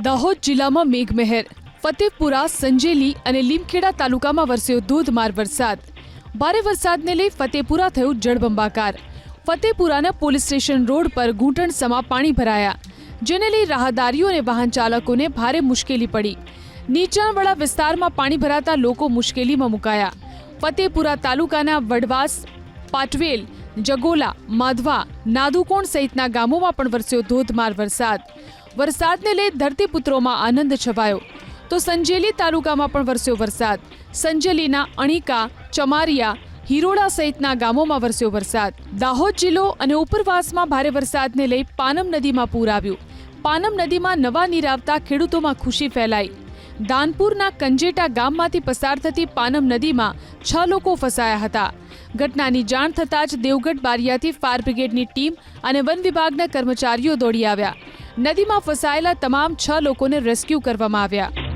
દાહોદ જિલ્લામાં મેઘમહેર. ફતેપુરા, સંજેલી અને લીમખેડા તાલુકામાં વરસ્યો ધોધમાર વરસાદ. ભારે વરસાદને લઈ ફતેપુરા થયું જળબંબાકાર. ફતેપુરાના પોલીસ સ્ટેશન રોડ પર ઘૂંટણસમા પાણી ભરાયા, જેને લઈ રાહદારીઓ અને વાહન ચાલકોને ભારે મુશ્કેલી પડી. નીચાણવાળા વિસ્તારમાં પાણી ભરાતા લોકો મુશ્કેલીમાં મુકાયા. ફતેપુરા તાલુકાના વડવાસ, પાટવેલ, જગોલા, માધવા, નાદુકોણ સહિતના ગામોમાં પણ વરસ્યો ધોધમાર વરસાદ. વરસાદને લઈ ધરતીપુત્રોમાં આનંદ છવાયો. તો સંજેલી તાલુકામાં પણ વરસ્યો વરસાદ. સંજેલીના અણીકા, ચમારિયા, હિરોડા સહિતના ગામોમાં વરસ્યો વરસાદ. દાહોદ જિલ્લો અને ઉપરવાસમાં ભારે વરસાદને લઈ પાનમ નદીમાં પૂર આવ્યું. પાનમ નદીમાં નવા નીર આવતા ખેડૂતોમાં ખુશી ફેલાઈ. દાનપુરના કંજેટા ગામમાંથી પસાર થતી પાનમ નદીમાં 6 લોકો ફસાયા હતા. ઘટનાની જાણ થતાં જ દેવગઢ બારિયાથી ફાયર બ્રિગેડની ટીમ અને વન વિભાગના કર્મચારીઓ દોડી આવ્યા. નદીમાં ફસાયેલા તમામ 6 લોકોને રેસ્ક્યુ કરવામાં આવ્યા.